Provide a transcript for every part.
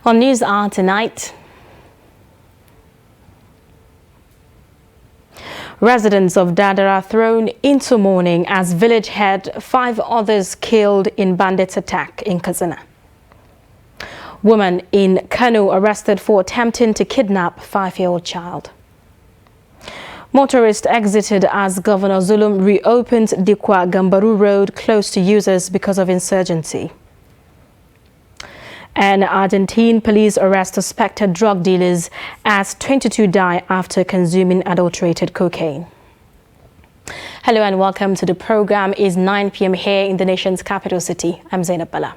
On News Hour tonight, residents of Dadara thrown into mourning as village head, 5 others killed in bandits' attack in Katsina. Woman in Kano arrested for attempting to kidnap 5-year-old child. Motorists exited as Governor Zulum reopened Dikwa Gambaru Road closed to users because of insurgency. And Argentine police arrest suspected drug dealers as 22 die after consuming adulterated cocaine. Hello and welcome to the program. It's 9 p.m. here in the nation's capital city. I'm Zainab Bala.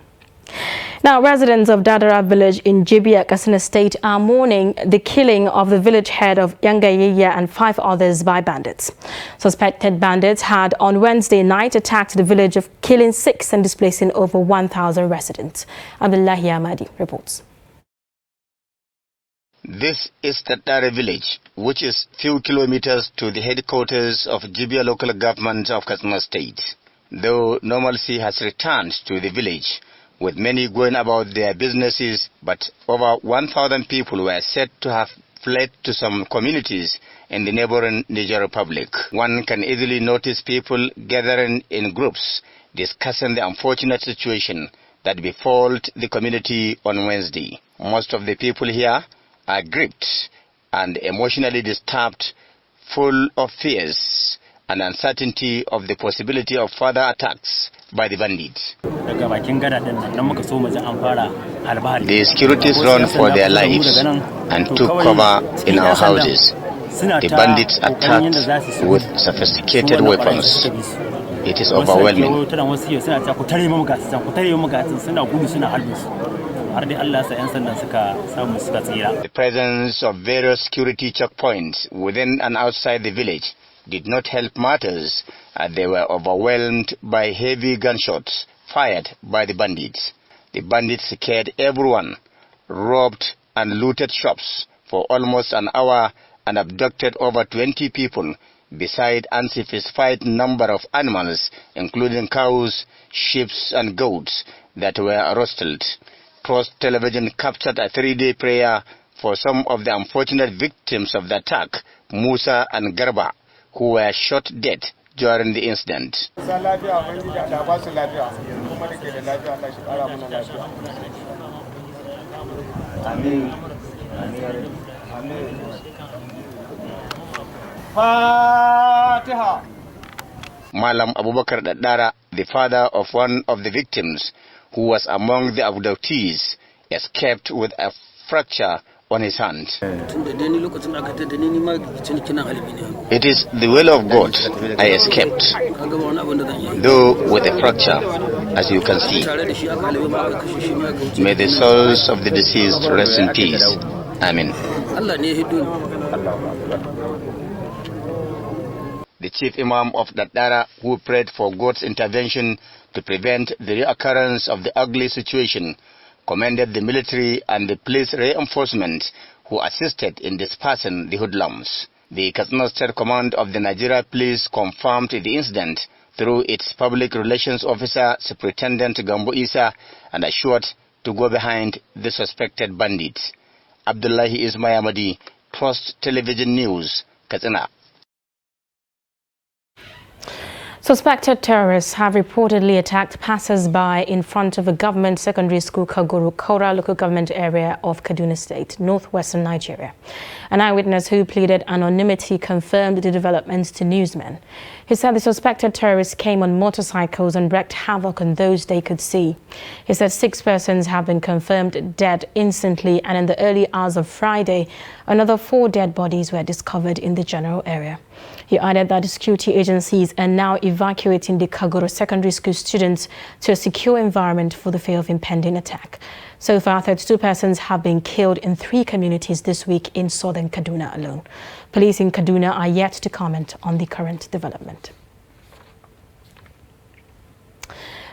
Now, residents of Dadara village in Jibia, Katsina State are mourning the killing of the village head of Yangayaya and 5 others by bandits. Suspected bandits had on Wednesday night attacked the village, of killing 6 and displacing over 1,000 residents. Abdullahi Ahmadi reports. This is Dadara village, which is few kilometers to the headquarters of Jibia local government of Katsina State. Though normalcy has returned to the village, with many going about their businesses, but over 1,000 people were said to have fled to some communities in the neighboring Niger Republic. One can easily notice people gathering in groups discussing the unfortunate situation that befell the community on Wednesday. Most of the people here are gripped and emotionally disturbed, full of fears and uncertainty of the possibility of further attacks by the bandits. The securities run for their lives and took cover in our houses. The bandits attacked with sophisticated weapons. It is overwhelming. The presence of various security checkpoints within and outside the village did not help matters, as they were overwhelmed by heavy gunshots fired by the bandits. The bandits scared everyone, robbed and looted shops for almost an hour and abducted over 20 people, beside unsatisfied number of animals, including cows, sheep and goats that were roasted. Trust Television captured a 3-day prayer for some of the unfortunate victims of the attack, Musa and Garba, who were shot dead during the incident. Malam Abubakar Dadara, the father of one of the victims, who was among the abductees, escaped with a fracture on his hand. It is the will of God I escaped, though with a fracture, as you can see. May the souls of the deceased rest in peace. Amen. The chief imam of Dadara, who prayed for God's intervention to prevent the reoccurrence of the ugly situation, commended the military and the police reinforcement who assisted in dispersing the hoodlums. The Katsina State Command of the Nigeria Police confirmed the incident through its public relations officer, Superintendent Gambo Isa, and assured to go behind the suspected bandits. Abdullahi Ismayamadi, Trust Television News, Katsina. Suspected terrorists have reportedly attacked passers-by in front of a government secondary school, Kaguru Kaura local government area of Kaduna State, northwestern Nigeria. An eyewitness who pleaded anonymity confirmed the developments to newsmen. He said the suspected terrorists came on motorcycles and wreaked havoc on those they could see. He said 6 persons have been confirmed dead instantly, and in the early hours of Friday, another 4 dead bodies were discovered in the general area. He added that the security agencies are now evacuating the Kaguru secondary school students to a secure environment for the fear of impending attack. So far, 32 persons have been killed in 3 communities this week in southern Kaduna alone. Police in Kaduna are yet to comment on the current development.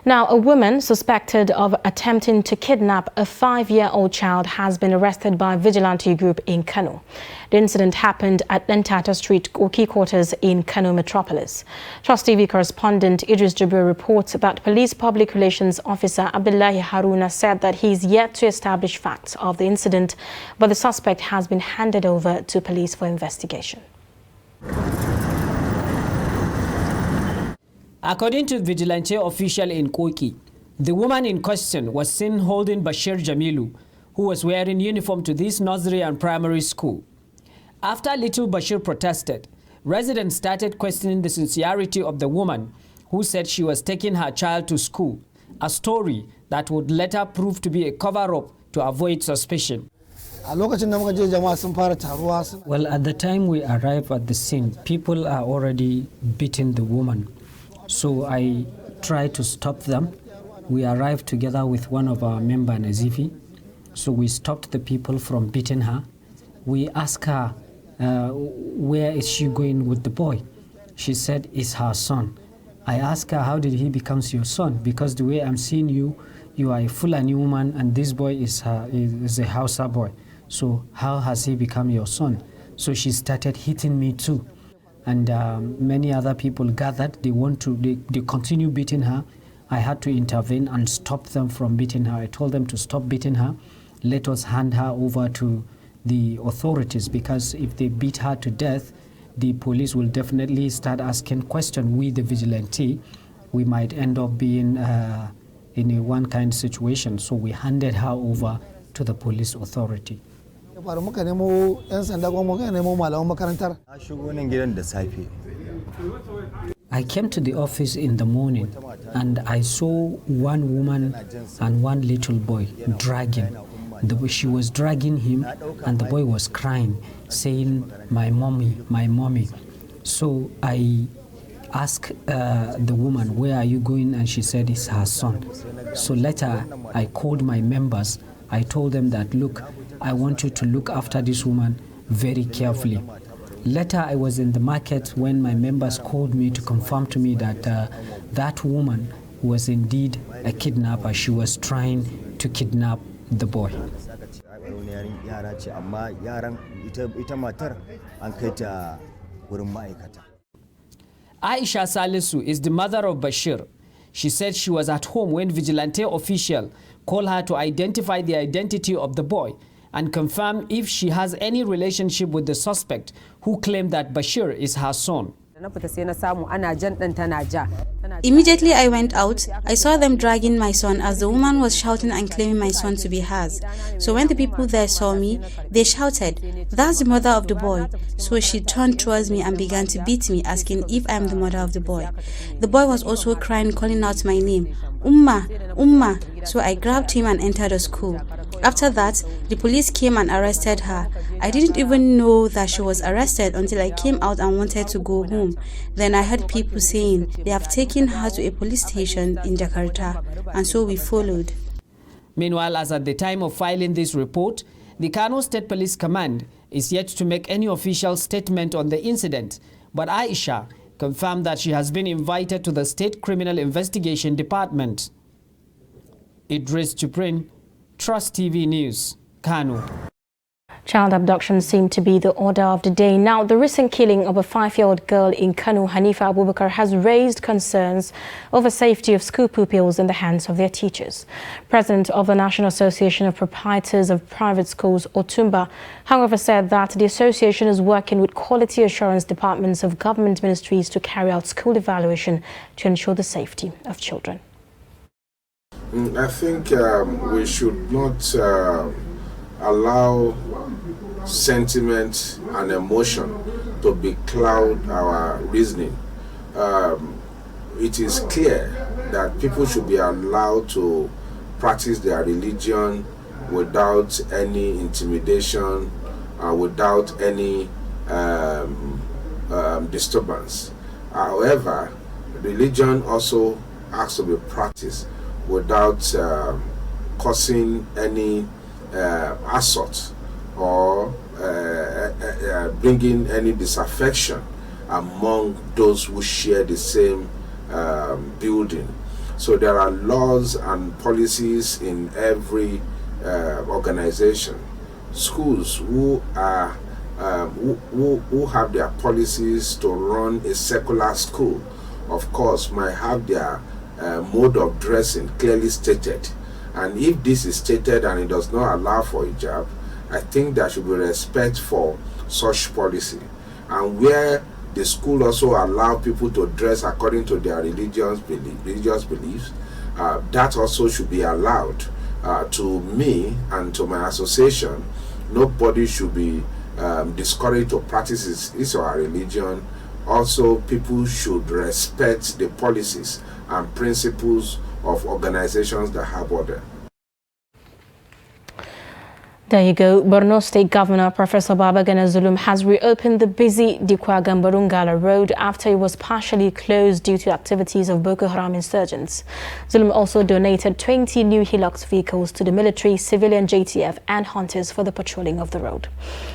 Now, a woman suspected of attempting to kidnap a 5-year-old child has been arrested by a vigilante group in Kano. The incident happened at Lentata Street, Oki Quarters in Kano Metropolis. Trust TV correspondent Idris Jibril reports that Police Public Relations Officer Abdullahi Haruna said that he is yet to establish facts of the incident, but the suspect has been handed over to police for investigation. According to vigilante official in Koki, the woman in question was seen holding Bashir Jamilu, who was wearing uniform to this nursery and primary school. After little Bashir protested, residents started questioning the sincerity of the woman, who said she was taking her child to school, a story that would later prove to be a cover-up to avoid suspicion. Well, at the time we arrived at the scene, people are already beating the woman. So I tried to stop them. We arrived together with one of our members, Nazifi. So we stopped the people from beating her. We asked her, where is she going with the boy? She said, it's her son. I asked her, how did he become your son? Because the way I'm seeing you, you are a Fulani woman and this boy is a Hausa boy. So how has he become your son? So she started hitting me too. And many other people gathered. They continue beating her. I had to intervene and stop them from beating her. I told them to stop beating her. Let us hand her over to the authorities, because if they beat her to death, the police will definitely start asking questions. We, the vigilante, we might end up being in a one-kind situation. So we handed her over to the police authority. I came to the office in the morning and I saw one woman and one little boy dragging. She was dragging him and the boy was crying, saying, my mommy, my mommy. So I asked the woman, where are you going? And she said it's her son. So later I called my members. I told them that, look, I want you to look after this woman very carefully. Later, I was in the market when my members called me to confirm to me that that woman was indeed a kidnapper. She was trying to kidnap the boy. Aisha Salisu is the mother of Bashir. She said she was at home when vigilante official called her to identify the identity of the boy and confirm if she has any relationship with the suspect who claimed that Bashir is her son. Immediately I went out, I saw them dragging my son as the woman was shouting and claiming my son to be hers. So when the people there saw me, they shouted, "That's the mother of the boy." So she turned towards me and began to beat me, asking if I am the mother of the boy. The boy was also crying, calling out my name, "Umma, Umma." So I grabbed him and entered the school. After that, the police came and arrested her. I didn't even know that she was arrested until I came out and wanted to go home. Then I heard people saying they have taken her to a police station in Jakarta, and so we followed. Meanwhile, as at the time of filing this report, the Kano State Police Command is yet to make any official statement on the incident, but Aisha confirmed that she has been invited to the State Criminal Investigation Department. Idris Jibril, Trust TV News, Kano. Child abduction seemed to be the order of the day. Now, the recent killing of a 5-year-old girl in Kano, Hanifa Abubakar, has raised concerns over safety of school pupils in the hands of their teachers. President of the National Association of Proprietors of Private Schools, Otumba, however, said that the association is working with quality assurance departments of government ministries to carry out school evaluation to ensure the safety of children. I think we should not allow sentiment and emotion to becloud our reasoning. It is clear that people should be allowed to practice their religion without any intimidation, without any disturbance. However, religion also has to be practiced without causing any assault or bringing any disaffection among those who share the same building. So there are laws and policies in every organization. Schools who are who have their policies to run a secular school, of course, might have their mode of dressing clearly stated. And if this is stated and it does not allow for hijab, I think there should be respect for such policy. And where the school also allow people to dress according to their religious beliefs, that also should be allowed. To me and to my association, nobody should be discouraged to practice his or her religion. Also, people should respect the policies and principles of organizations that have order. There you go. Borno State Governor Professor Babagana Zulum has reopened the busy Dikwa-Gambarungala Road after it was partially closed due to activities of Boko Haram insurgents. Zulum also donated 20 new Hilux vehicles to the military, civilian JTF and hunters for the patrolling of the road.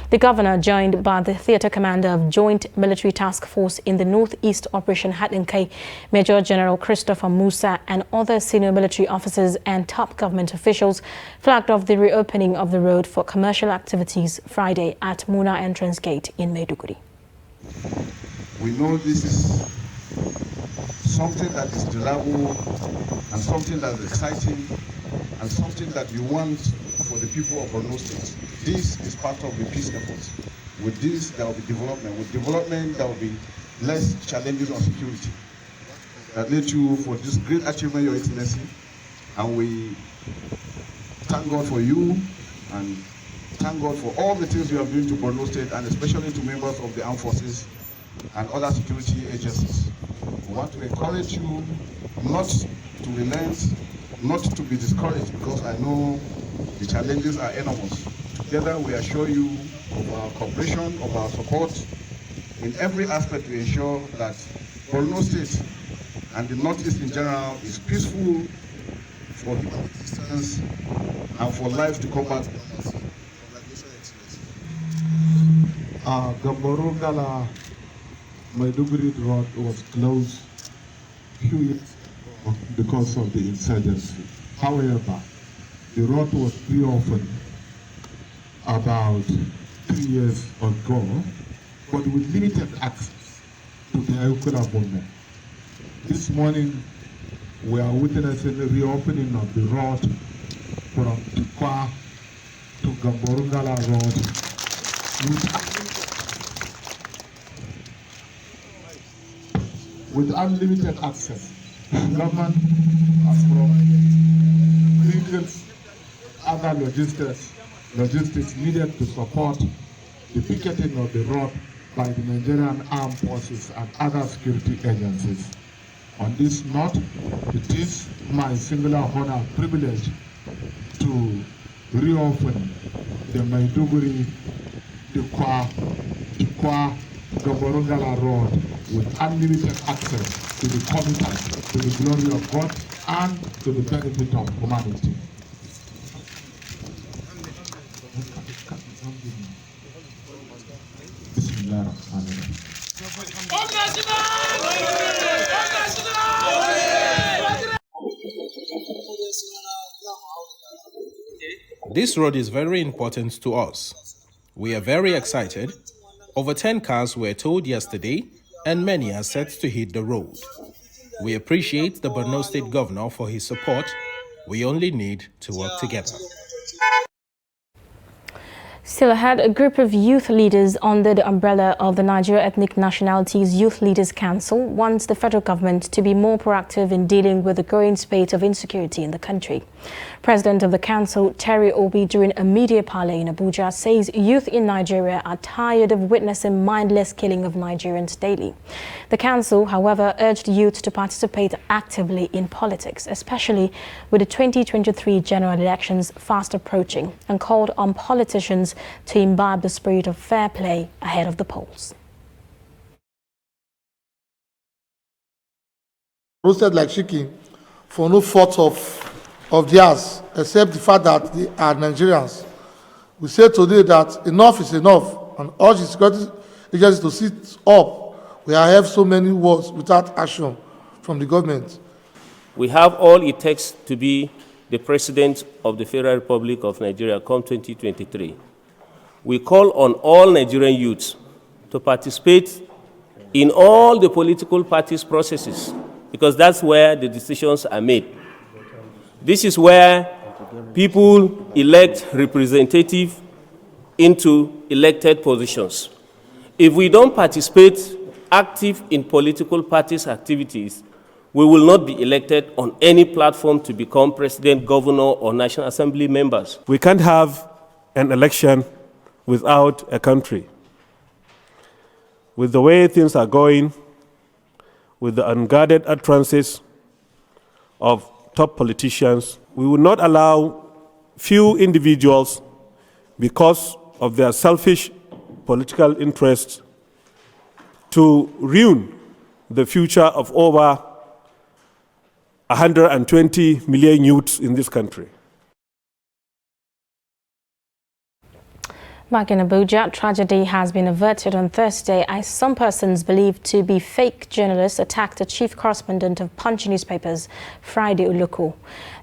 The governor, joined by the theatre commander of Joint Military Task Force in the Northeast Operation Hatlinkai, Major General Christopher Musa, and other senior military officers and top government officials, flagged off the reopening of the road for commercial activities Friday at Muna Entrance Gate in Maiduguri. We know this is something that is desirable and something that is exciting and something that we want for the people of Borno State. This is part of the peace effort. With this, there will be development. With development, there will be less challenges on security. That led you for this great achievement, Your Excellency, and we thank God for you and thank God for all the things you are doing to Borno State and especially to members of the armed forces and other security agencies. We want to encourage you not to relent, not to be discouraged, because I know the challenges are enormous. Together we assure you of our cooperation, of our support in every aspect to ensure that Borno State and the Northeast in general is peaceful for human existence and for life to come back. Gambarungala Maiduguri Road was closed a few years ago because of the insurgency. However, the road was reopened about 3 years ago, but with limited access to the Ayukura movement. This morning, we are witnessing the reopening of the road from Dikwa to Gambarungala Road with unlimited access. Government has provided critical other logistics needed to support the picketing of the road by the Nigerian armed forces and other security agencies. On this note, it is my singular honor and privilege to reopen the Maiduguri Dikwa Gambarungala Road with unlimited access to the commuters, to the glory of God and to the benefit of humanity. This road is very important to us. We are very excited. Over 10 cars were towed yesterday and many are set to hit the road. We appreciate the Borno State Governor for his support. We only need to work together. Still ahead, a group of youth leaders under the umbrella of the Nigeria Ethnic Nationalities Youth Leaders Council wants the federal government to be more proactive in dealing with the growing spate of insecurity in the country. President of the council, Terry Obi, during a media parley in Abuja, says youth in Nigeria are tired of witnessing mindless killing of Nigerians daily. The council, however, urged youth to participate actively in politics, especially with the 2023 general elections fast approaching, and called on politicians to imbibe the spirit of fair play ahead of the polls. Roasted like chicken for no fault of theirs, except the fact that they are Nigerians. We say today that enough is enough, and urge the security agencies to sit up. We have so many wars without action from the government. We have all it takes to be the President of the Federal Republic of Nigeria come 2023. We call on all Nigerian youths to participate in all the political parties' processes, because that's where the decisions are made. This is where people elect representatives into elected positions. If we don't participate active in political parties' activities, we will not be elected on any platform to become president, governor, or National Assembly members. We can't have an election without a country. With the way things are going, with the unguarded utterances of top politicians, we will not allow few individuals, because of their selfish political interests, to ruin the future of over 120 million youths in this country. Back in Abuja, tragedy has been averted on Thursday as some persons believed to be fake journalists attacked the chief correspondent of Punch newspapers, Friday Uluku.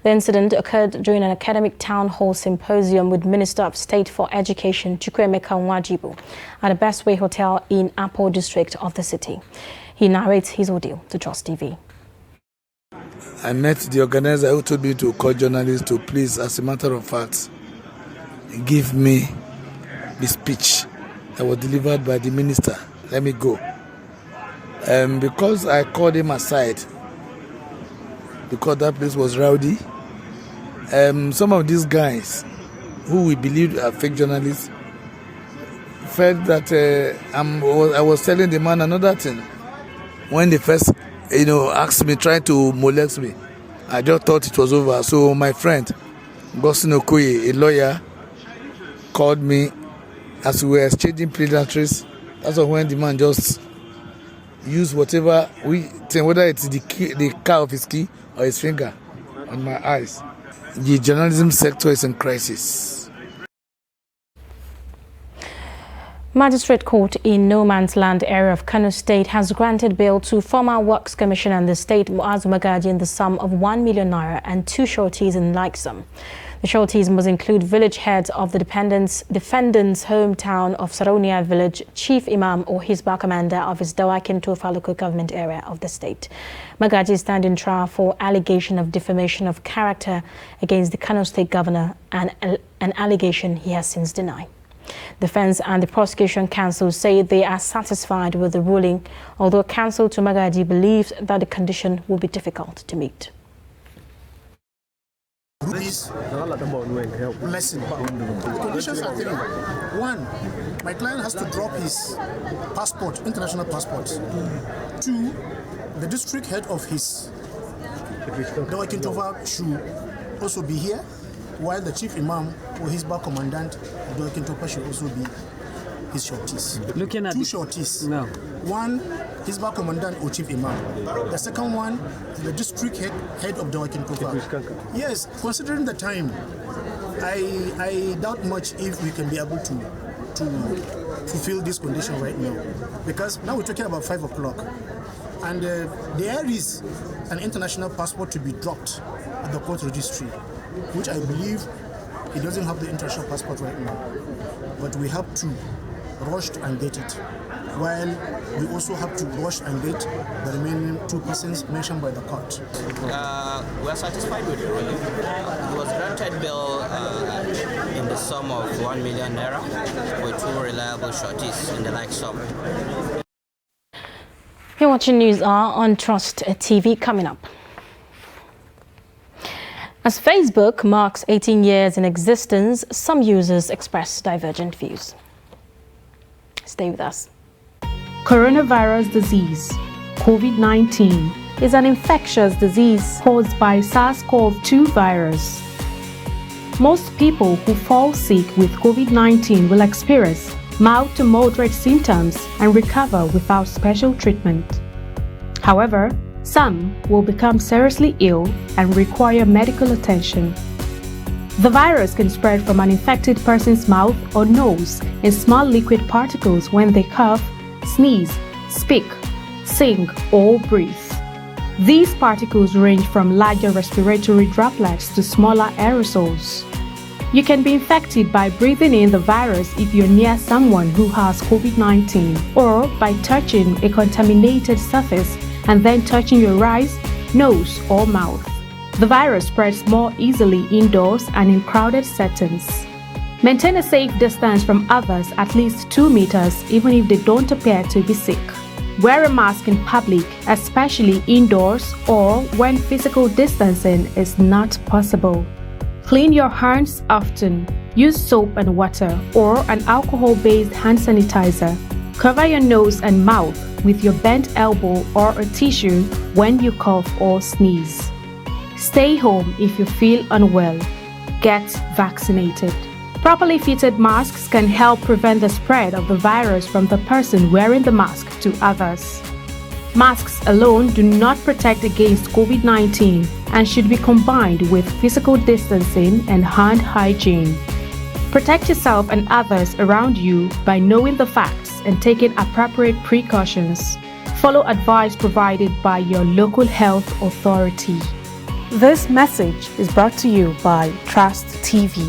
The incident occurred during an academic town hall symposium with Minister of State for Education, Chukwuemeka Nwajibu, at the Best Way Hotel in Apo district of the city. He narrates his ordeal to Trust TV. I met the organizer who told me to call journalists to please, as a matter of fact, give me the speech that was delivered by the minister. Let me go. Because I called him aside, because that place was rowdy, some of these guys who we believe are fake journalists felt that I was telling the man another thing. When they first asked me, tried to molest me, I just thought it was over. So my friend, Gosin Okoye, a lawyer, called me as we were exchanging pleasantries. That's when the man just used whatever we think, whether it's the car of his key or his finger on my eyes. The journalism sector is in crisis. Magistrate Court in No Man's Land area of Kano State has granted bail to former Works Commissioner in the state, Muazu Magaji, in the sum of 1 million naira and 2 sureties in like sum. The sureties must include village heads of the defendant's hometown of Saronia village, chief imam or Hisbah commander of his Dawakin Tofa local government area of the state. Magaji is standing trial for allegation of defamation of character against the Kano State governor, and an allegation he has since denied. Defense and the prosecution counsel say they are satisfied with the ruling, although counsel to Magaji believes that the condition will be difficult to meet. Please, blessing. The conditions are three. One, my client has to drop his passport, international passport. Two, the district head of his Dawakin Tofa should also be here, while the chief imam or his bar commandant of Dawakin Tofa should also be his shorties. Looking at two shorties. No. One, his bar commandant or chief imam. The second one, the district head of Dawakin Tofa. Yes, considering the time, I doubt much if we can be able to fulfill this condition right now, because now we're talking about 5 o'clock, and there is an international passport to be dropped at the court registry, which I believe he doesn't have the international passport right now, but we have to rush and get it, while we also have to rush and get the remaining 2 persons mentioned by the court. We are satisfied with the ruling. He was granted bail in the sum of 1 million naira with 2 reliable shorties in the like sum. You're watching News Hour on Trust TV. Coming up. As Facebook marks 18 years in existence, some users express divergent views. Stay with us. Coronavirus disease, COVID-19, is an infectious disease caused by SARS-CoV-2 virus. Most people who fall sick with COVID-19 will experience mild to moderate symptoms and recover without special treatment. However, some will become seriously ill and require medical attention. The virus can spread from an infected person's mouth or nose in small liquid particles when they cough, sneeze, speak, sing, or breathe. These particles range from larger respiratory droplets to smaller aerosols. You can be infected by breathing in the virus if you're near someone who has COVID-19 or by touching a contaminated surface and then touching your eyes, nose, or mouth. The virus spreads more easily indoors and in crowded settings. Maintain a safe distance from others at least 2 meters even if they don't appear to be sick. Wear a mask in public, especially indoors or when physical distancing is not possible. Clean your hands often. Use soap and water or an alcohol-based hand sanitizer. Cover your nose and mouth with your bent elbow or a tissue when you cough or sneeze. Stay home if you feel unwell. Get vaccinated. Properly fitted masks can help prevent the spread of the virus from the person wearing the mask to others. Masks alone do not protect against COVID-19 and should be combined with physical distancing and hand hygiene. Protect yourself and others around you by knowing the facts and taking appropriate precautions. Follow advice provided by your local health authority. This message is brought to you by Trust TV.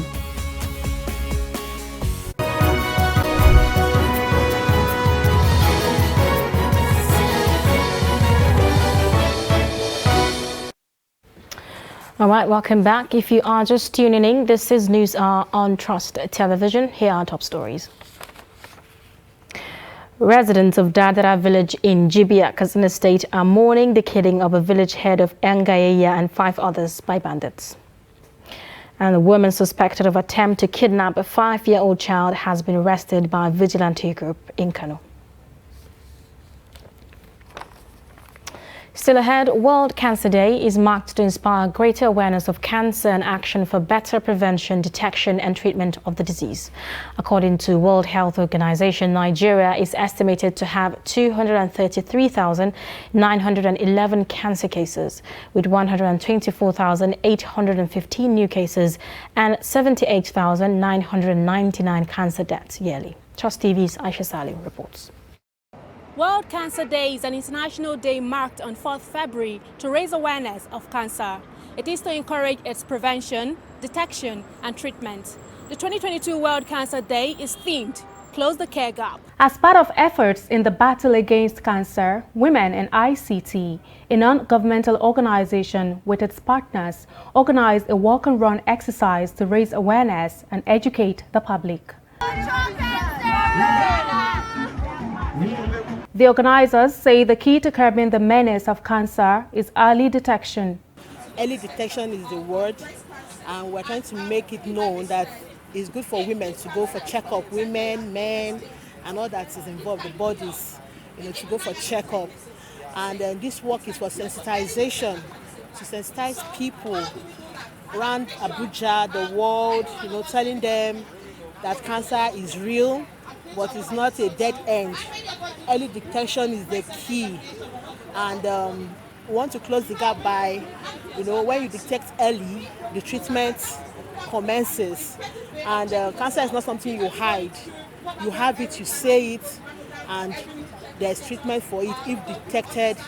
All right, welcome back. If you are just tuning in, this is News Hour on Trust Television. Here are top stories. Residents of Dadara village in Jibia, Katsina State are mourning the killing of a village head of Engayeya and 5 others by bandits. And a woman suspected of attempt to kidnap a 5-year-old child has been arrested by a vigilante group in Kano. Still ahead, World Cancer Day is marked to inspire greater awareness of cancer and action for better prevention, detection and treatment of the disease. According to World Health Organization, Nigeria is estimated to have 233,911 cancer cases, with 124,815 new cases and 78,999 cancer deaths yearly. Trust TV's Aisha Salim reports. World Cancer Day is an international day marked on 4th February to raise awareness of cancer. It is to encourage its prevention, detection and treatment. The 2022 World Cancer Day is themed Close the Care Gap. As part of efforts in the battle against cancer, Women in ICT, a non-governmental organization with its partners, organized a walk and run exercise to raise awareness and educate the public. The organizers say the key to curbing the menace of cancer is early detection. Early detection is the word, and we're trying to make it known that it's good for women to go for checkup. Women, men, and all that is involved, the bodies, to go for checkup. And this work is for sensitization, to sensitize people around Abuja, the world, telling them that cancer is real, but it's not a dead end. Early detection is the key, and we want to close the gap by, when you detect early, the treatment commences, and cancer is not something you hide. You have it, you say it, and there's treatment for it if detected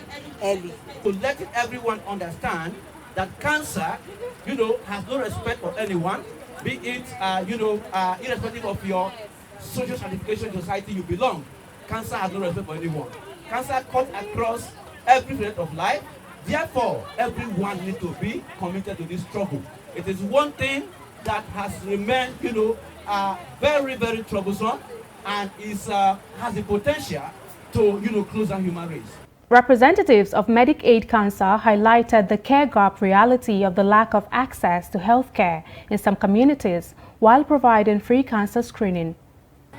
early. To let everyone understand that cancer, has no respect for anyone, be it, irrespective of your social stratification society you belong. Cancer has no respect for anyone. Cancer cuts across every phase of life. Therefore, everyone needs to be committed to this struggle. It is one thing that has remained, very, very troublesome, and has the potential to, close down human race. Representatives of Medicaid Cancer highlighted the care gap reality of the lack of access to health care in some communities while providing free cancer screening.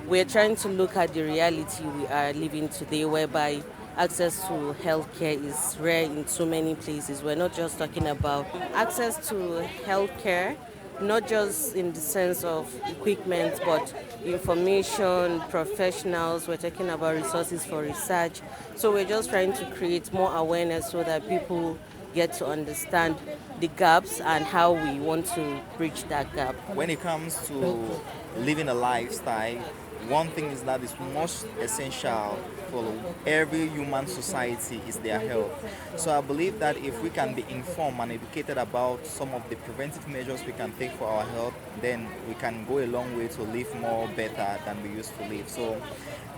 We're trying to look at the reality we are living today, whereby access to healthcare is rare in so many places. We're not just talking about access to healthcare, not just in the sense of equipment, but information, professionals. We're talking about resources for research. So we're just trying to create more awareness so that people get to understand the gaps and how we want to bridge that gap. When it comes to living a lifestyle one thing is that is most essential for every human society is their health. So I believe that if we can be informed and educated about some of the preventive measures we can take for our health, then we can go a long way to live more better than we used to live. So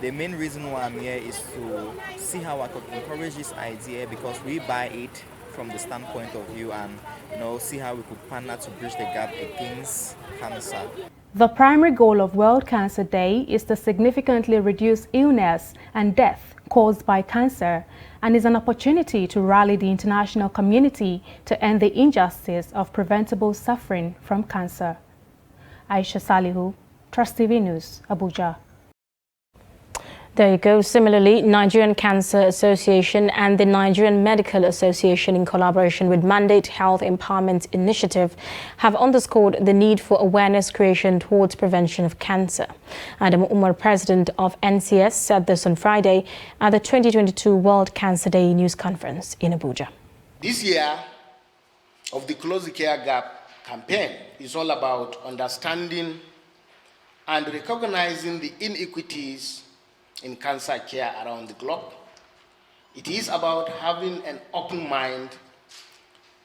the main reason why I'm here is to see how I could encourage this idea, because we buy it from the standpoint of view and see how we could partner to bridge the gap against cancer. The primary goal of World Cancer Day is to significantly reduce illness and death caused by cancer, and is an opportunity to rally the international community to end the injustice of preventable suffering from cancer. Aisha Salihu, Trust TV News, Abuja. There you go. Similarly, Nigerian Cancer Association and the Nigerian Medical Association, in collaboration with Mandate Health Empowerment Initiative, have underscored the need for awareness creation towards prevention of cancer. Adam Umar, president of NCS, said this on Friday at the 2022 World Cancer Day News Conference in Abuja. This year of the Close the Care Gap campaign is all about understanding and recognizing the inequities in cancer care around the globe. It is about having an open mind,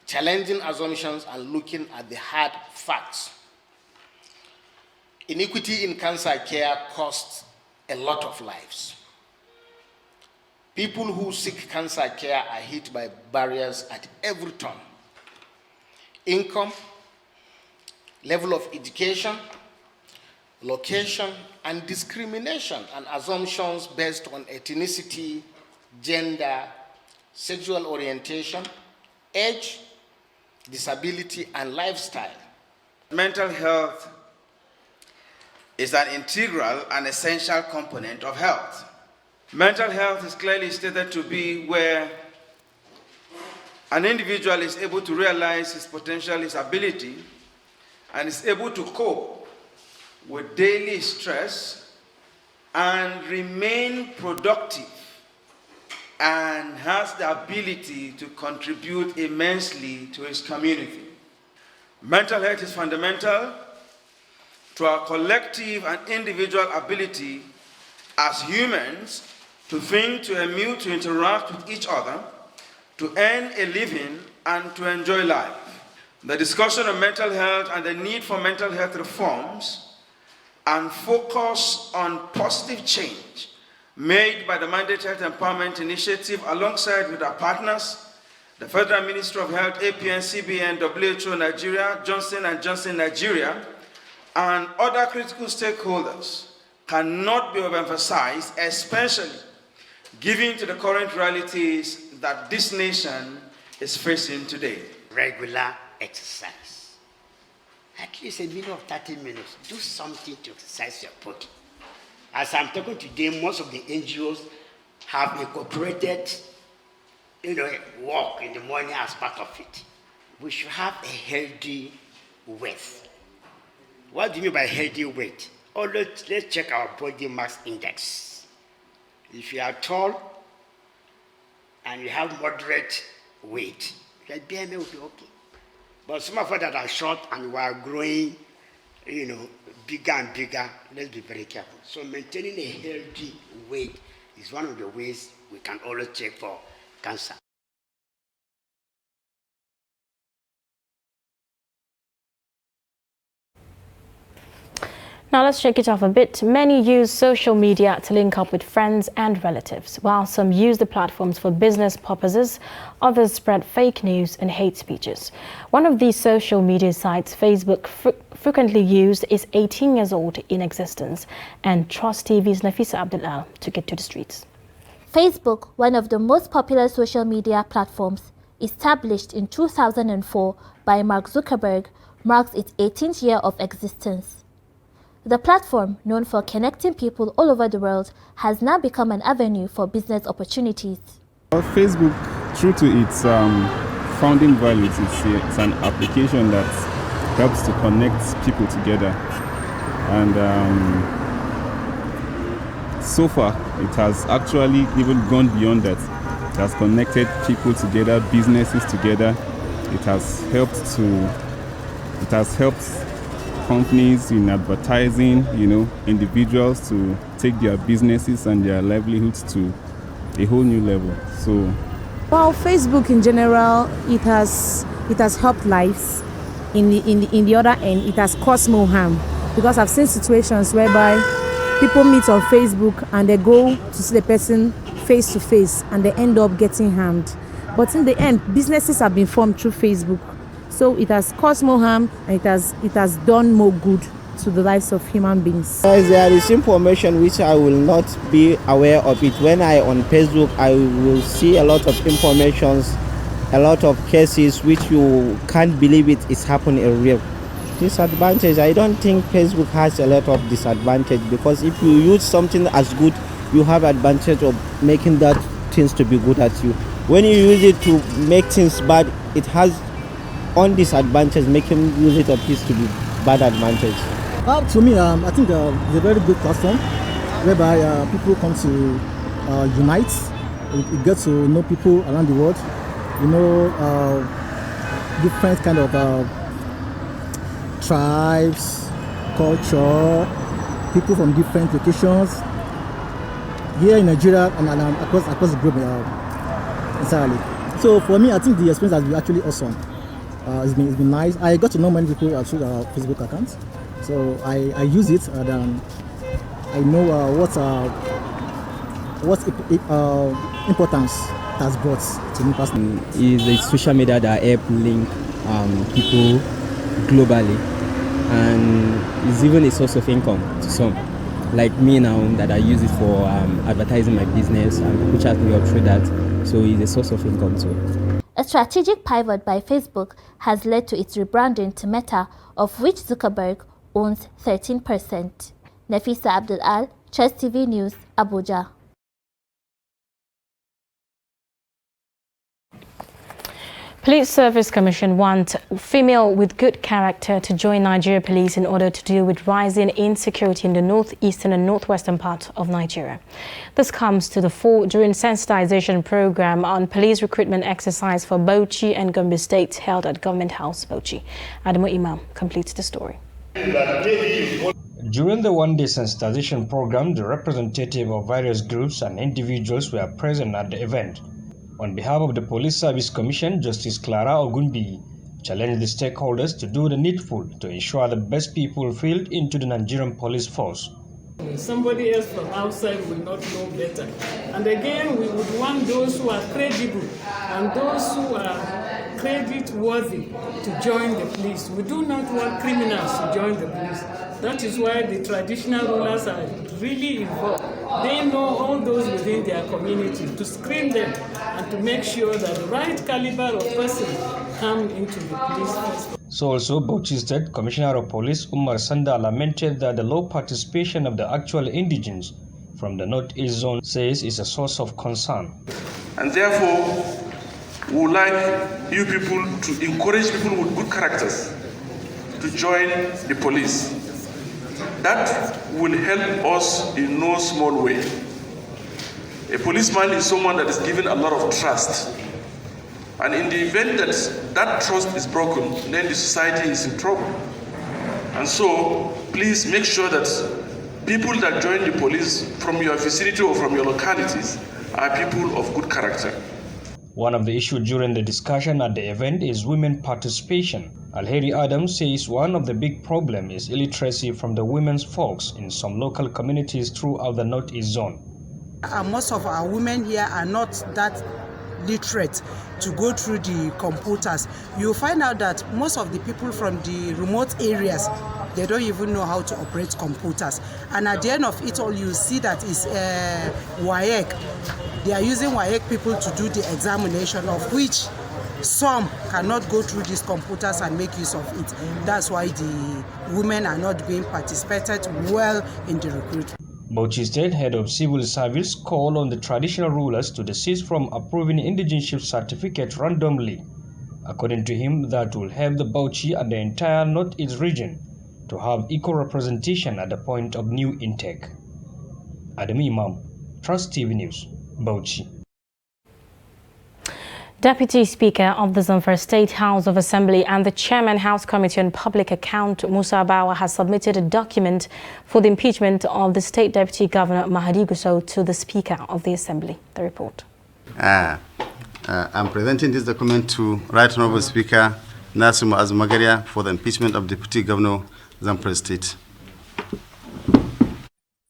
challenging assumptions, and looking at the hard facts. Inequity in cancer care costs a lot of lives. People who seek cancer care are hit by barriers at every turn. Income, level of education, location, and discrimination and assumptions based on ethnicity, gender, sexual orientation, age, disability, and lifestyle. Mental health is an integral and essential component of health. Mental health is clearly stated to be where an individual is able to realize his potential, his ability, and is able to cope with daily stress and remain productive, and has the ability to contribute immensely to his community. Mental health is fundamental to our collective and individual ability as humans to think, to emulate, to interact with each other, to earn a living, and to enjoy life. The discussion of mental health and the need for mental health reforms and focus on positive change made by the Mandate Health Empowerment Initiative alongside with our partners, the Federal Ministry of Health, APN, CBN, WHO Nigeria, Johnson & Johnson Nigeria, and other critical stakeholders cannot be overemphasized, especially given to the current realities that this nation is facing today. Regular exercise. At least a minute or 30 minutes. Do something to exercise your body. As I'm talking today, most of the NGOs have incorporated, walk in the morning as part of it. We should have a healthy weight. What do you mean by healthy weight? Let's check our body mass index. If you are tall and you have moderate weight, your BMI will be okay. But some of us that are short and we are growing, bigger and bigger, let's be very careful. So maintaining a healthy weight is one of the ways we can always check for cancer. Now let's shake it off a bit. Many use social media to link up with friends and relatives, while some use the platforms for business purposes, others spread fake news and hate speeches. One of these social media sites, Facebook, frequently used, is 18 years old in existence, and Trust TV's Nafisa Abdullah took it to the streets. Facebook, one of the most popular social media platforms, established in 2004 by Mark Zuckerberg, marks its 18th year of existence. The platform, known for connecting people all over the world, has now become an avenue for business opportunities. Facebook, true to its founding values, it's an application that helps to connect people together. And so far, it has actually even gone beyond that. It has connected people together, businesses together. It has helped companies, in advertising, individuals to take their businesses and their livelihoods to a whole new level. So, well, Facebook in general, it has helped lives. In the other end, it has caused more harm, because I've seen situations whereby people meet on Facebook and they go to see the person face to face and they end up getting harmed. But in the end, businesses have been formed through Facebook, so it has caused more harm and it has done more good to the lives of human beings. There is information which I will not be aware of it. When I on Facebook, I will see a lot of informations, a lot of cases which you can't believe it is happening in real. Disadvantage, I don't think Facebook has a lot of disadvantage, because if you use something as good, you have advantage of making that things to be good at you. When you use it to make things bad, it has on disadvantage, making use it of this to be bad advantage. To me, I think it's a very good platform whereby people come to unite. You get to know people around the world, different kind of tribes, culture, people from different locations here in Nigeria and across the globe entirely. So for me, I think the experience has been actually awesome. It's been nice. I got to know many people through our Facebook accounts. So I use it and I know what importance it has brought to me personally. Is the social media that help link people globally, and it's even a source of income to some. Like me now, that I use it for advertising my business, and people chat me up through that. So it's a source of income too. A strategic pivot by Facebook has led to its rebranding to Meta, of which Zuckerberg owns 13%. Nafisa Abdul Al, Chess TV News, Abuja. Police Service Commission want female with good character to join Nigeria Police in order to deal with rising insecurity in the northeastern and northwestern part of Nigeria. This comes to the fore during sensitization program on police recruitment exercise for Bauchi and Gombe states held at Government House, Bauchi. Adamu Imam completes the story. During the one-day sensitization program, the representative of various groups and individuals were present at the event. On behalf of the Police Service Commission, Justice Clara Ogunbi challenged the stakeholders to do the needful to ensure the best people field into the Nigerian police force. Somebody else from outside will not know better. And again, we would want those who are credible and those who are credit-worthy to join the police. We do not want criminals to join the police. That is why the traditional rulers are really involved. They know all those within their community to screen them and to make sure that the right caliber of person come into the police force. So also, Bauchi State Commissioner of Police Umar Sanda lamented that the low participation of the actual indigents from the Northeast Zone says is a source of concern. And therefore, we would like you people to encourage people with good characters to join the police. That will help us in no small way. A policeman is someone that is given a lot of trust. And in the event that that trust is broken, then the society is in trouble. And so, please make sure that people that join the police from your vicinity or from your localities are people of good character. One of the issues during the discussion at the event is women participation. Alheri Adams says one of the big problems is illiteracy from the women's folks in some local communities throughout the Northeast Zone. Most of our women here are not that literate to go through the computers. You'll find out that most of the people from the remote areas, they don't even know how to operate computers. And at the end of it all, you see that it's WAEC. They are using WAEC people to do the examination, of which some cannot go through these computers and make use of it. That's why the women are not being participated well in the recruitment. Bauchi State Head of Civil Service called on the traditional rulers to desist from approving indigenship certificate randomly. According to him, that will help the Bauchi and the entire Northeast region to have equal representation at the point of new intake. Adam Imam, Trust TV News, Bauchi. Deputy Speaker of the Zamfara State House of Assembly and the Chairman House Committee on Public Account, Musa Bawa, has submitted a document for the impeachment of the State Deputy Governor Mahadi Gusau to the Speaker of the Assembly. The report. I'm presenting this document to Right Honorable Speaker Nasir Mu'azu Magaria for the impeachment of Deputy Governor Zamfara State.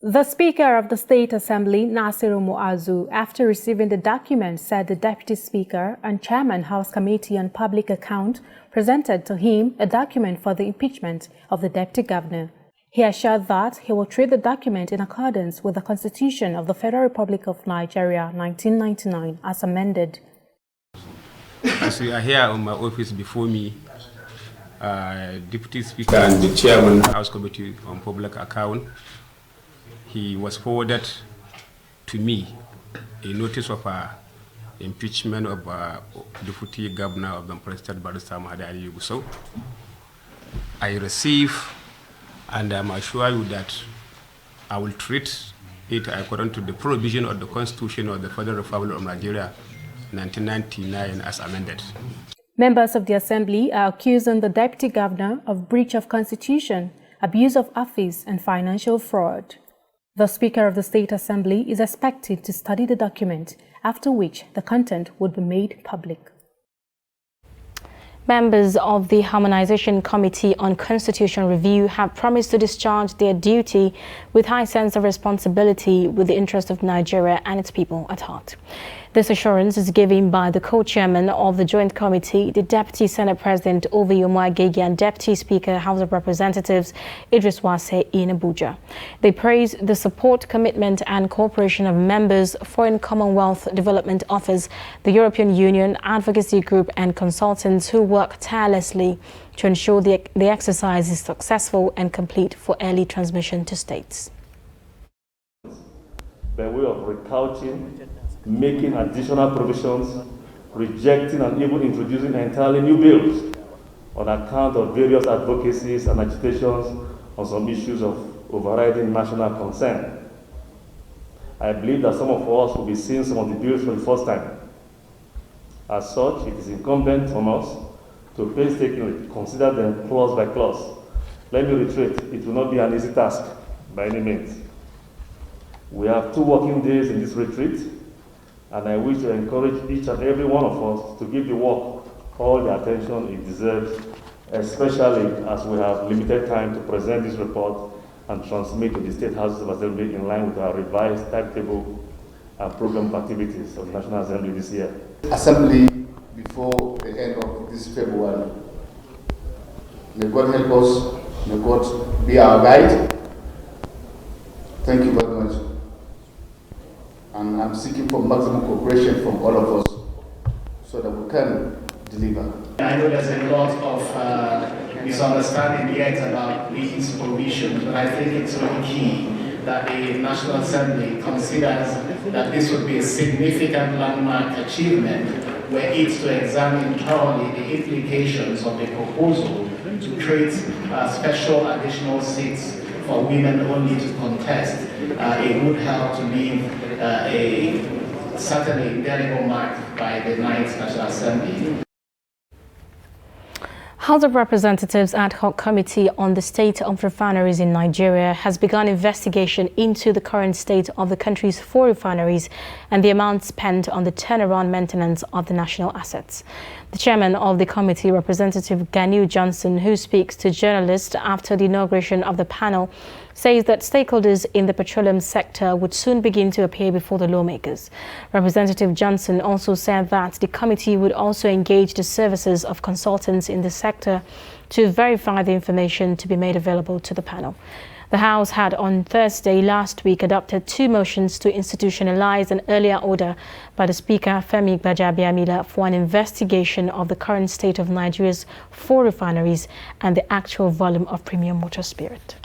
The Speaker of the State Assembly, Nasiru Mu'azu, after receiving the document, said the Deputy Speaker and Chairman House Committee on Public Account presented to him a document for the impeachment of the Deputy Governor. He assured that he will treat the document in accordance with the Constitution of the Federal Republic of Nigeria, 1999, as amended. As we are here on my office before me, Deputy Speaker and the Chairman House Committee on Public Account, he was forwarded to me a notice of impeachment of Deputy Governor of the President Barrister Mahadi Gusau. I receive, and I'm assure you that I will treat it according to the provision of the Constitution of the Federal Republic of Nigeria, 1999, as amended. Members of the Assembly are accusing the Deputy Governor of breach of Constitution, abuse of office, and financial fraud. The Speaker of the State Assembly is expected to study the document, after which the content would be made public. Members of the Harmonization Committee on Constitutional Review have promised to discharge their duty with high sense of responsibility with the interest of Nigeria and its people at heart. This assurance is given by the co-chairman of the Joint Committee, the Deputy Senate President Ovie Omo-Agege, and Deputy Speaker House of Representatives Idris Wase in Abuja. They praise the support, commitment and cooperation of members, Foreign Commonwealth Development Office, the European Union, advocacy group and consultants who work tirelessly to ensure the exercise is successful and complete for early transmission to states. By way of recouching, making additional provisions, rejecting and even introducing entirely new bills on account of various advocacies and agitations on some issues of overriding national concern. I believe that some of us will be seeing some of the bills for the first time. As such, it is incumbent on us to painstakingly consider them clause by clause. Let me reiterate, it will not be an easy task by any means. We have 2 working days in this retreat, and I wish to encourage each and every one of us to give the work all the attention it deserves, especially as we have limited time to present this report and transmit to the State Houses of Assembly in line with our revised timetable and program of activities of the National Assembly this year. Assembly before the end of this February. May God help us, may God be our guide. Thank you very much. And I'm seeking for maximum cooperation from all of us so that we can deliver. I know there's a lot of misunderstanding yet about these provisions, but I think it's really key that the National Assembly considers that this would be a significant landmark achievement were it to examine thoroughly the implications of the proposal to create special additional seats for women only to contest. It would help to leave a certainly indelible mark by the 9th National Assembly. House of Representatives Ad Hoc Committee on the State of Refineries in Nigeria has begun investigation into the current state of the country's 4 refineries and the amount spent on the turnaround maintenance of the national assets. The chairman of the committee, Representative Ganiu Johnson, who speaks to journalists after the inauguration of the panel, says that stakeholders in the petroleum sector would soon begin to appear before the lawmakers. Representative Johnson also said that the committee would also engage the services of consultants in the sector to verify the information to be made available to the panel. The House had on Thursday last week adopted 2 motions to institutionalize an earlier order by the Speaker, Femi Gbajabiamila, for an investigation of the current state of Nigeria's 4 refineries and the actual volume of premium motor spirit.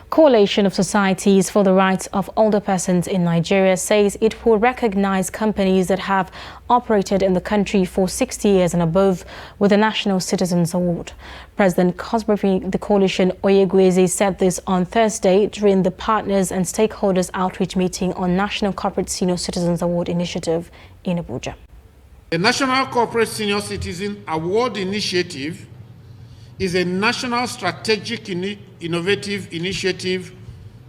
Coalition of Societies for the Rights of Older Persons in Nigeria says it will recognize companies that have operated in the country for 60 years and above with the National Citizens Award. President Cosby, the coalition Oyegweze, said this on Thursday during the Partners and Stakeholders Outreach meeting on National Corporate Senior Citizens Award Initiative in Abuja. The National Corporate Senior Citizen Award Initiative is a national strategic innovative initiative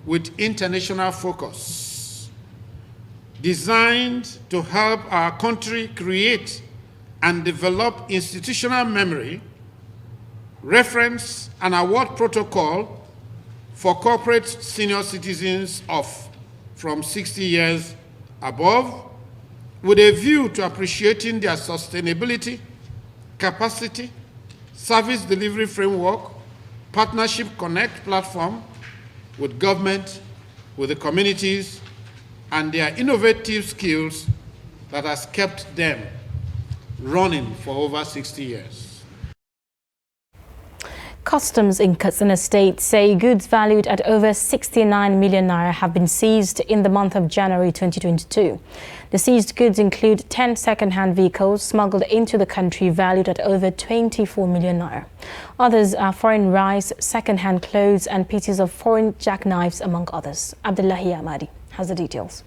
with international focus, designed to help our country create and develop institutional memory, reference, and award protocol for corporate senior citizens from 60 years above, with a view to appreciating their sustainability, capacity, service delivery framework, partnership connect platform with government, with the communities, and their innovative skills that has kept them running for over 60 years. Customs in Katsina State say goods valued at over 69 million naira have been seized in the month of January 2022. The seized goods include 10 second-hand vehicles smuggled into the country valued at over 24 million naira. Others are foreign rice, second-hand clothes and pieces of foreign jackknives, among others. Abdullahi Ahmadi has the details.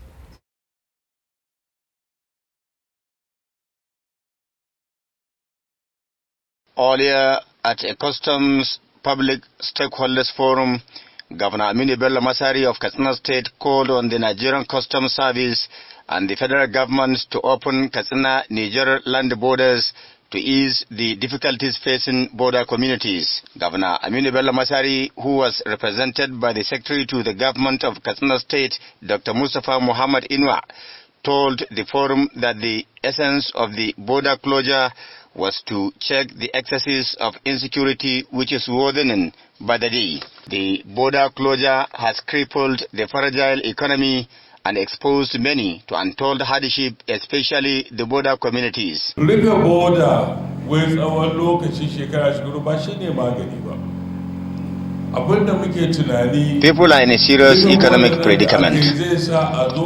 Earlier, at a Customs Public Stakeholders Forum, Governor Aminu Bello Masari of Katsina State called on the Nigerian Customs Service and the federal government to open Katsina-Niger land borders to ease the difficulties facing border communities. Governor Aminu Bello Masari, who was represented by the Secretary to the Government of Katsina State, Dr. Mustafa Muhammad Inwa, told the forum that the essence of the border closure was to check the excesses of insecurity which is worsening by the day. The border closure has crippled the fragile economy and exposed many to untold hardship, especially the border communities. Rufe border wai tsawon lokaci shekara shekaru ba shine magani ba. Abinda muke tunani, people are in a serious economic predicament.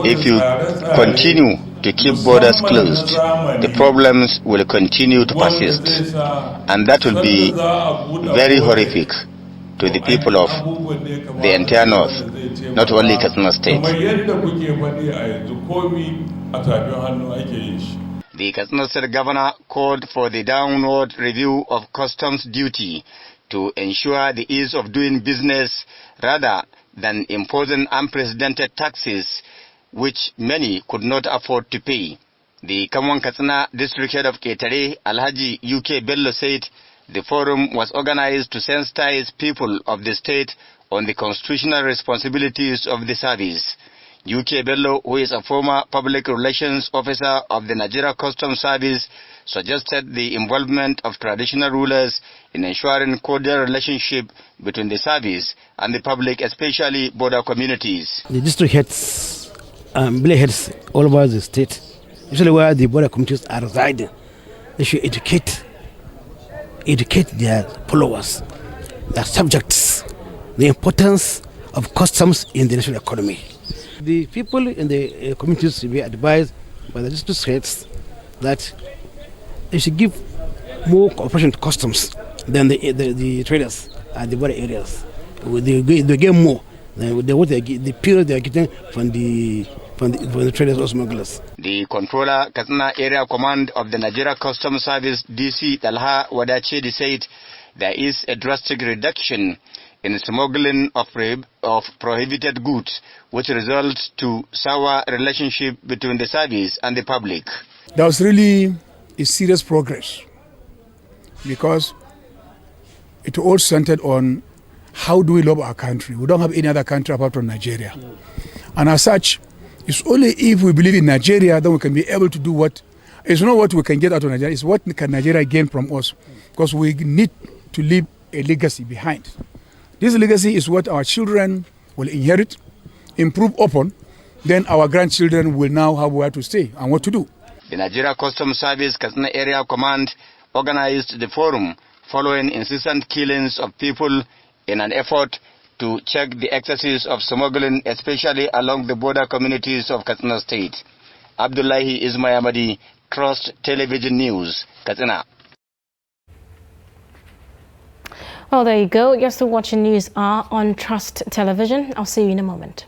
If you continue to keep borders closed, the problems will continue to persist, and that will be very horrific to the people of the entire north, not only Katsina State. The Katsina State Governor called for the downward review of customs duty to ensure the ease of doing business rather than imposing unprecedented taxes which many could not afford to pay. The Kamwan Katsina District Head of Ketare, Alhaji UK Bello, said the forum was organized to sensitize people of the state on the constitutional responsibilities of the service. UK Bello, who is a former public relations officer of the Nigeria Customs Service, suggested the involvement of traditional rulers in ensuring cordial relationship between the service and the public, especially border communities. The district heads, village heads all over the state, usually where the border communities are residing, they should educate their followers, their subjects, the importance of customs in the national economy. The people in the communities should be advised by the district heads that they should give more cooperation to customs than the traders at the border areas. They get more than the period they are getting from the traders or smugglers. The controller, Katsina Area Command of the Nigeria Customs Service, DC Talha Wadachedi, said there is a drastic reduction in smuggling of prohibited goods, which results to sour relationship between the service and the public. There was really a serious progress because it all centered on how do we love our country. We don't have any other country apart from Nigeria. And as such, it's only if we believe in Nigeria that we can be able to do what, it's not what we can get out of Nigeria, it's what can Nigeria gain from us, because we need to leave a legacy behind. This legacy is what our children will inherit, improve upon, then our grandchildren will now have where to stay and what to do. The Nigeria Customs Service Katsina Area Command organized the forum following incessant killings of people in an effort to check the excesses of smuggling, especially along the border communities of Katsina State. Abdullahi Ismayamadi, Trust Television News, Katsina. Well, there you go. You're still watching News Hour on Trust Television. I'll see you in a moment.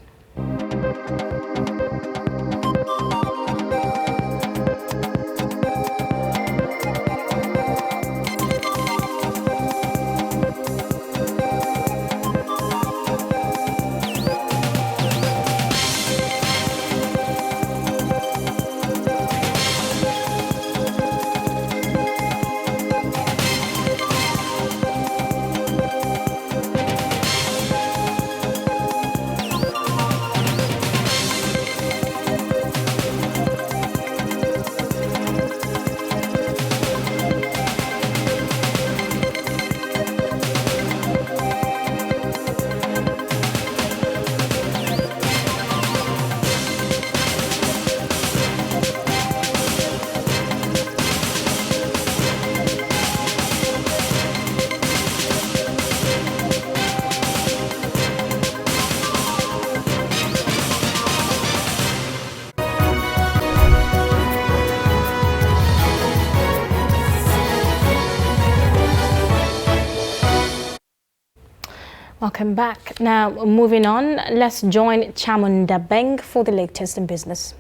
Welcome back. Now, moving on, let's join Chamunda Beng for the latest in business.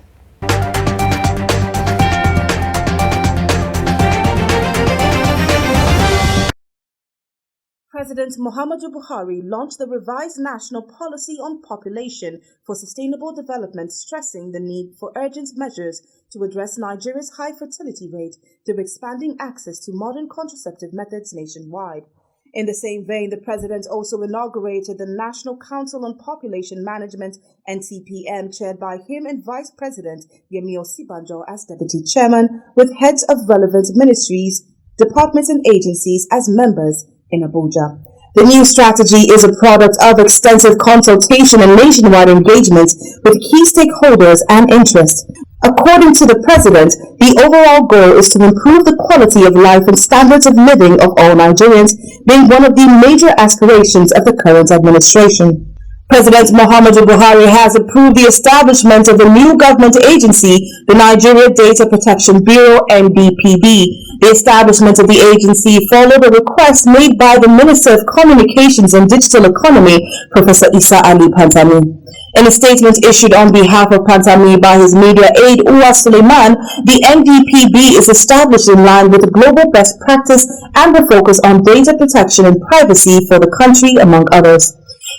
President Muhammadu Buhari launched the revised National Policy on Population for Sustainable Development, stressing the need for urgent measures to address Nigeria's high fertility rate through expanding access to modern contraceptive methods nationwide. In the same vein, the president also inaugurated the National Council on Population Management, NCPM, chaired by him and Vice President Yemi Osibanjo as deputy chairman, with heads of relevant ministries, departments and agencies as members in Abuja. The new strategy is a product of extensive consultation and nationwide engagement with key stakeholders and interests. According to the president, the overall goal is to improve the quality of life and standards of living of all Nigerians, being one of the major aspirations of the current administration. President Muhammadu Buhari has approved the establishment of a new government agency, the Nigeria Data Protection Bureau, NDPB. The establishment of the agency followed a request made by the Minister of Communications and Digital Economy, Professor Isa Ali Pantami. In a statement issued on behalf of Pantami by his media aide Uwa Suleiman, the NDPB is established in line with the global best practice and the focus on data protection and privacy for the country, among others.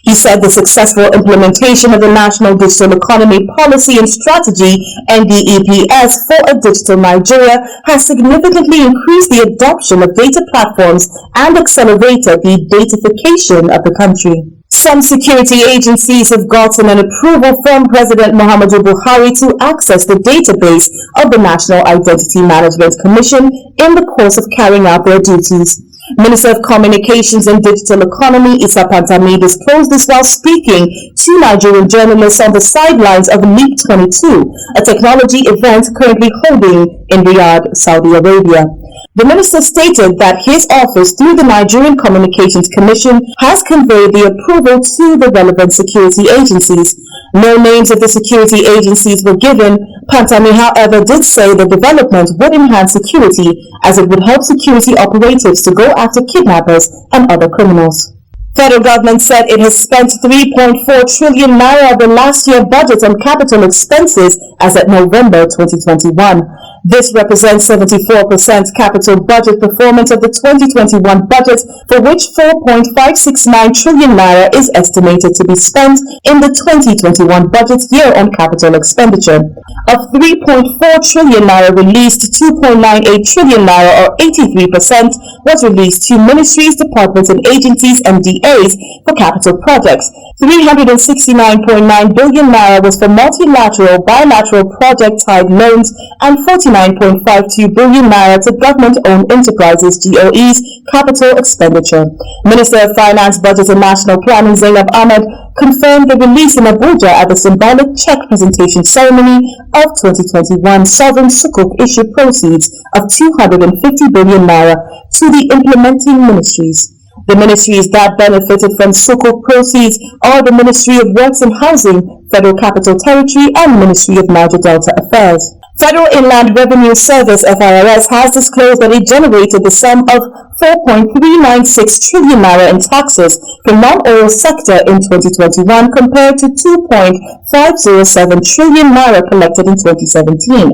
He said the successful implementation of the National Digital Economy Policy and Strategy, NDEPS, for a digital Nigeria has significantly increased the adoption of data platforms and accelerated the datafication of the country. Some security agencies have gotten an approval from President Muhammadu Buhari to access the database of the National Identity Management Commission in the course of carrying out their duties. Minister of Communications and Digital Economy Isa Pantami disclosed this while speaking to Nigerian journalists on the sidelines of Leap 22, a technology event currently holding in Riyadh, Saudi Arabia. The minister stated that his office, through the Nigerian Communications Commission, has conveyed the approval to the relevant security agencies. No names of the security agencies were given. Pantami, however, did say the development would enhance security as it would help security operatives to go after kidnappers and other criminals. Federal government said it has spent 3.4 trillion naira of the last year budget on capital expenses as at November 2021. This represents 74% capital budget performance of the 2021 budget, for which 4.569 trillion naira is estimated to be spent in the 2021 budget year on capital expenditure. Of 3.4 trillion naira released, 2.98 trillion naira or 83% was released to ministries, departments and agencies MDAs for capital projects. 369.9 billion naira was for multilateral, bilateral project-tied loans and 49.52 billion naira to government-owned enterprises (GOEs) capital expenditure. Minister of Finance, Budget and National Planning Zainab Ahmed confirmed the release in Abuja at the symbolic check presentation ceremony of 2021 Sovereign Sukuk issue proceeds of 250 billion naira to the implementing ministries. The ministries that benefited from Sukuk proceeds are the Ministry of Works and Housing, Federal Capital Territory, and Ministry of Niger Delta Affairs. Federal Inland Revenue Service (FIRS) has disclosed that it generated the sum of 4.396 trillion naira in taxes from non-oil sector in 2021 compared to 2.507 trillion naira collected in 2017.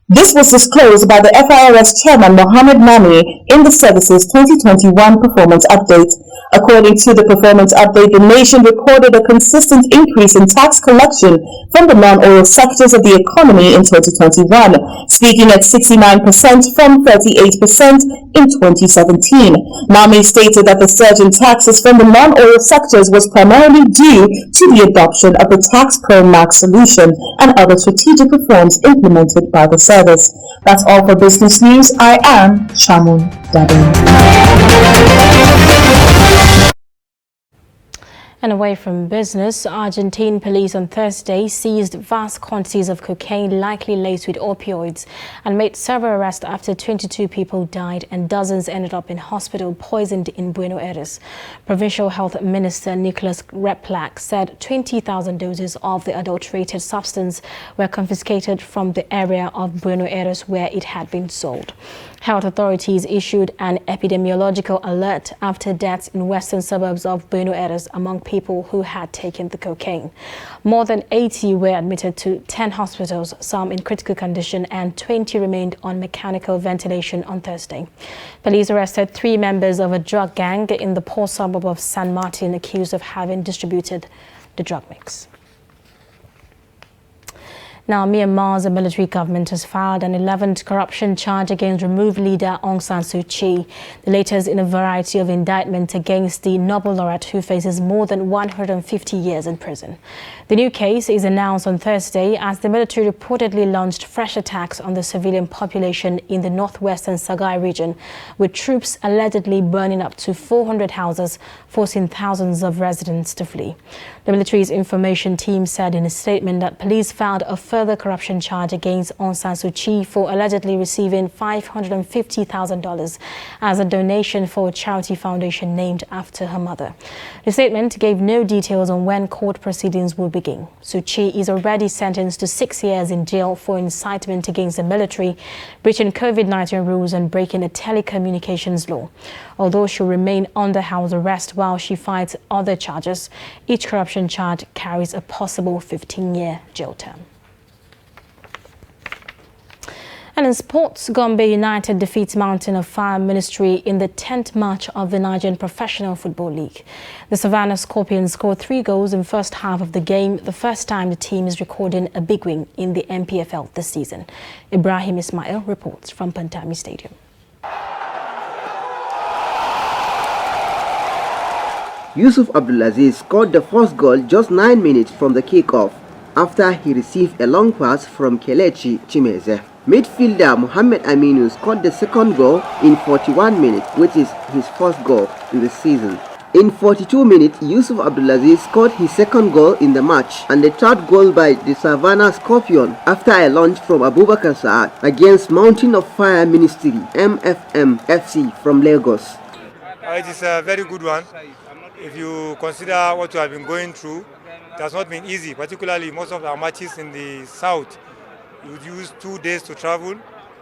This was disclosed by the FIRS Chairman Mohammed Nami in the service's 2021 performance update. According to the performance update, the nation recorded a consistent increase in tax collection from the non-oil sectors of the economy in 2021, speaking at 69% from 38% in 2017. Nami stated that the surge in taxes from the non-oil sectors was primarily due to the adoption of the Tax Pro Max solution and other strategic reforms implemented by the service. That's all for business news. I am Shamun Dadin. And away from business, Argentine police on Thursday seized vast quantities of cocaine likely laced with opioids and made several arrests after 22 people died and dozens ended up in hospital poisoned in Buenos Aires. Provincial Health Minister Nicolas Replac said 20,000 doses of the adulterated substance were confiscated from the area of Buenos Aires where it had been sold. Health authorities issued an epidemiological alert after deaths in western suburbs of Buenos Aires among people who had taken the cocaine. More than 80 were admitted to 10 hospitals, some in critical condition, and 20 remained on mechanical ventilation on Thursday. Police arrested 3 members of a drug gang in the poor suburb of San Martin accused of having distributed the drug mix. Now, Myanmar's military government has filed an 11th corruption charge against removed leader Aung San Suu Kyi, the latest in a variety of indictments against the Nobel laureate who faces more than 150 years in prison. The new case is announced on Thursday as the military reportedly launched fresh attacks on the civilian population in the northwestern Sagaing region, with troops allegedly burning up to 400 houses, forcing thousands of residents to flee. The military's information team said in a statement that police filed a further corruption charge against Aung San Suu Kyi for allegedly receiving $550,000 as a donation for a charity foundation named after her mother. The statement gave no details on when court proceedings will begin. Suu Kyi is already sentenced to 6 years in jail for incitement against the military, breaching COVID-19 rules and breaking a telecommunications law. Although she'll remain under house arrest while she fights other charges, each corruption charge carries a possible 15-year jail term. And in sports, Gombe United defeats Mountain of Fire Ministry in the 10th match of the Nigerian Professional Football League. The Savannah Scorpions scored 3 goals in the first half of the game, the first time the team is recording a big win in the MPFL this season. Ibrahim Ismail reports from Pantami Stadium. Yusuf Abdulaziz scored the first goal just 9 minutes from the kick-off after he received a long pass from Kelechi Chimeze. Midfielder Mohamed Aminu scored the second goal in 41 minutes, which is his first goal in the season. In 42 minutes, Yusuf Abdulaziz scored his second goal in the match and the third goal by the Savannah Scorpion after a launch from Abubakar Saad against Mountain of Fire Ministry MFM FC from Lagos. It is a very good one. If you consider what we have been going through, it has not been easy, particularly most of our matches in the south. We would use 2 days to travel.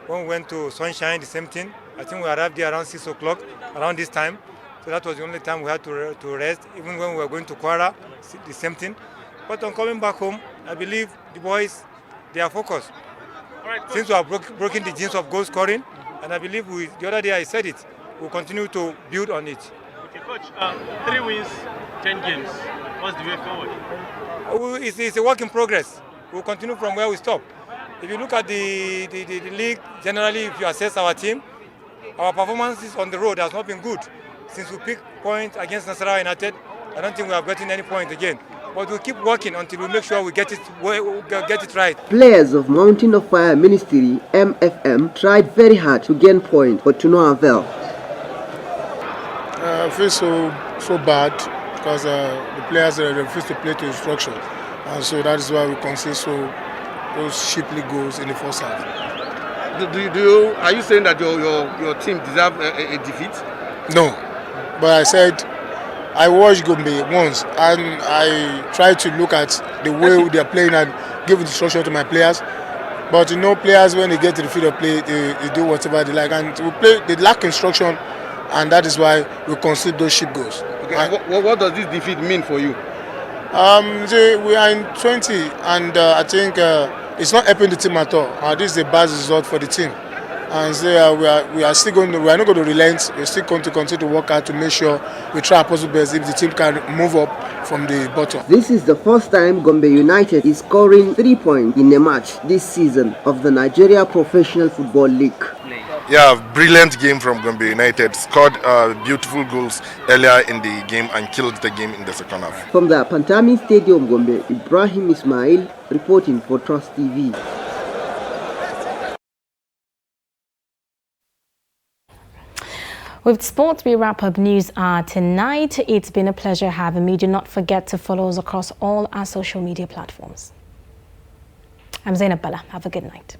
When we went to Sunshine, the same thing. I think we arrived there around 6 o'clock, around this time. So that was the only time we had to rest. Even when we were going to Kwara, the same thing. But on coming back home, I believe the boys, they are focused. Since we have broken the genes of goal scoring, and I believe the other day I said it, we'll continue to build on it. Okay, Coach, 3 wins, 10 games. What's the way forward? It's a work in progress. We'll continue from where we stop. If you look at the league, generally, if you assess our team, our performances on the road has not been good. Since we picked points against Nasarawa United, I don't think we have gotten any point again. But we'll keep working until we make sure we get it right. Players of Mountain of Fire Ministry MFM tried very hard to gain points, but to no avail. I feel so bad because the players refuse to play to instruction, and so that is why we concede those cheaply goals in the first half. Are you saying that your team deserve a defeat? No, But I said, I watched Gombe once, and I tried to look at the way they're playing and give instruction to my players. But you know, players, when they get to the field of play, they do whatever they like, and they lack instruction, and that is why we concede those cheap goals. Okay. What does this defeat mean for you? We are in 20, and I think it's not helping the team at all. This is a bad result for the team, and so we are still going. We are not going to relent. We're still going to continue to work hard to make sure we try our possible best if the team can move up from the bottom. This is the first time Gombe United is scoring 3 points in a match this season of the Nigeria Professional Football League. Yeah, brilliant game from Gombe United. Scored beautiful goals earlier in the game and killed the game in the second half. From the Pantami Stadium, Gombe, Ibrahim Ismail reporting for Trust TV. With sports, we wrap up News Hour tonight. It's been a pleasure having me. Do not forget to follow us across all our social media platforms. I'm Zainab Bala. Have a good night.